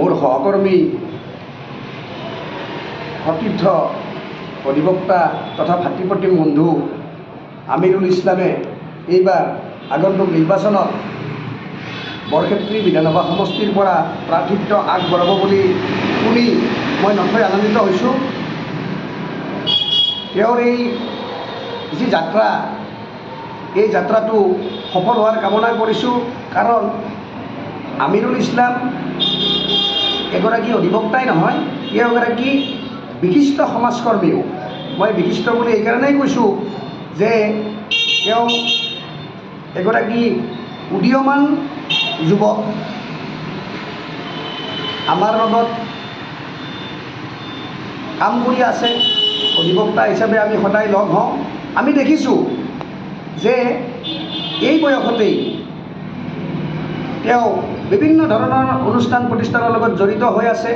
মোৰ সহকৰ্মী সতীৰ্থ অধিবক্তা তথা ভাতৃপ্ৰতিম বন্ধু আমিৰুল ইছলামে এইবাৰ আগন্তুক নিৰ্বাচনত বৰক্ষেত্ৰী বিধানসভা সমষ্টিৰ পৰা প্ৰাৰ্থিত্ব আগবঢ়াব বুলি শুনি মই নথৈ আনন্দিত হৈছোঁ। তেওঁৰ এই যি যাত্ৰা, এই যাত্ৰাটো সফল হোৱাৰ কামনা কৰিছোঁ। কাৰণ আমিৰুল ইছলাম এগৰাকী অধিবক্তাই নহয়, তেওঁ এগৰাকী বিশিষ্ট সমাজকৰ্মীও। মই বিশিষ্ট বুলি এইকাৰণেই কৈছোঁ যে তেওঁ এগৰাকী উদীয়মান যুৱক। আমাৰ লগত কাম কৰি আছে, অধিবক্তা হিচাপে আমি সদায় লগ হওঁ। আমি দেখিছোঁ যে এই বয়সতেই তেওঁ বিভিন্ন ধৰণৰ অনুষ্ঠান প্ৰতিষ্ঠানৰ লগত জড়িত হৈ আছে।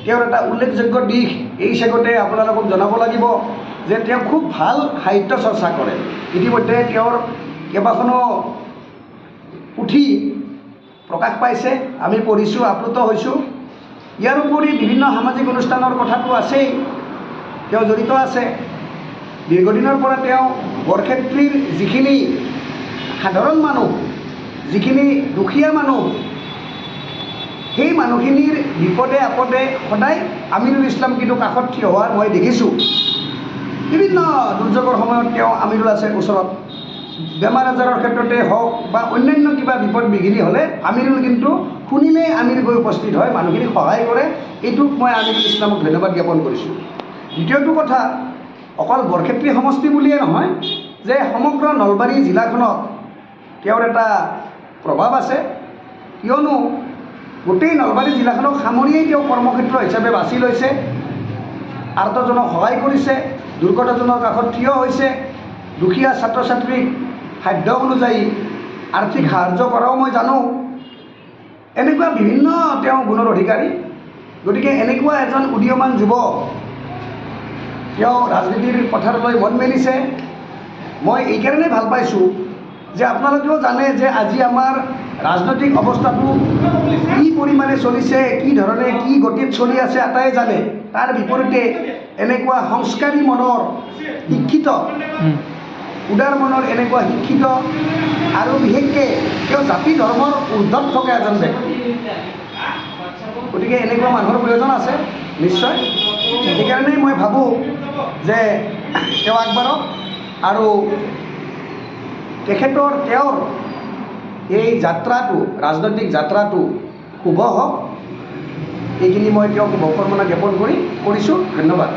তেওঁৰ এটা উল্লেখযোগ্য দিশ এই চেগতে আপোনালোকক জনাব লাগিব যে তেওঁ খুব ভাল সাহিত্য চৰ্চা কৰে। ইতিমধ্যে তেওঁৰ কেইবাখনো পুথি প্ৰকাশ পাইছে, আমি পঢ়িছোঁ, আপ্লুত হৈছোঁ। ইয়াৰ উপৰি বিভিন্ন সামাজিক অনুষ্ঠানৰ কথাটো আছেই, তেওঁ জড়িত আছে। দীৰ্ঘদিনৰ পৰা তেওঁ বৰক্ষেত্ৰীৰ যিখিনি সাধাৰণ মানুহ, যিখিনি দুখীয়া মানুহ, সেই মানুহখিনিৰ বিপদে আপদে সদায় আমিৰুল ইছলাম কিন্তু কাষত থিয় হোৱা মই দেখিছোঁ। বিভিন্ন দুৰ্যোগৰ সময়ত তেওঁ আমিৰুল আছে ওচৰত। বেমাৰ আজাৰৰ ক্ষেত্ৰতে হওক বা অন্যান্য কিবা বিপদ বিঘিনি হ'লে আমিৰুল কিন্তু শুনিলেই আমিৰ গৈ উপস্থিত হয়, মানুহখিনিক সহায় কৰে। এইটোক মই আমিৰুল ইছলামক ধন্যবাদ জ্ঞাপন কৰিছোঁ। দ্বিতীয়টো কথা, অকল বৰক্ষেত্ৰী সমষ্টি বুলিয়ে নহয়, যে সমগ্ৰ নলবাৰী জিলাখনত তেওঁৰ এটা প্ৰভাৱ আছে। কিয়নো গোটেই নলবাৰী জিলাখনক সামৰিয়েই তেওঁ কৰ্মক্ষেত্ৰ হিচাপে বাছি লৈছে। আৰ্তজনক সহায় কৰিছে, দুৰ্গতজনৰ কাষত থিয় হৈছে, দুখীয়া ছাত্ৰ ছাত্ৰীক সাধ্য অনুযায়ী আৰ্থিক সাহাৰ্য কৰাও মই জানো। এনেকুৱা বিভিন্ন তেওঁ গুণৰ অধিকাৰী। গতিকে এনেকুৱা এজন উদীয়মান যুৱক তেওঁ ৰাজনীতিৰ পথাৰলৈ মন মেলিছে। মই এইকাৰণেই ভাল পাইছোঁ যে আপোনালোকেও জানে যে আজি আমাৰ ৰাজনৈতিক অৱস্থাটো কি পৰিমাণে চলিছে, কি ধৰণে কি গতিত চলি আছে আটাইয়ে জানে। তাৰ বিপৰীতে এনেকুৱা সংস্কাৰী মনৰ শিক্ষিত, উদাৰ মনৰ এনেকুৱা শিক্ষিত আৰু বিশেষকৈ তেওঁ জাতি ধৰ্মৰ ঊৰ্ধত থকা এজন ব্যক্তি। গতিকে এনেকুৱা মানুহৰ প্ৰয়োজন আছে নিশ্চয়। সেইকাৰণেই মই ভাবোঁ যে তেওঁ আগবাঢ়ক আৰু তেওঁৰ এই যাত্ৰাটো, ৰাজনৈতিক যাত্ৰাটো শুভ হওক। এইখিনি মই তেওঁক বৰ্তমানে জ্ঞাপন কৰিছোঁ। ধন্যবাদ।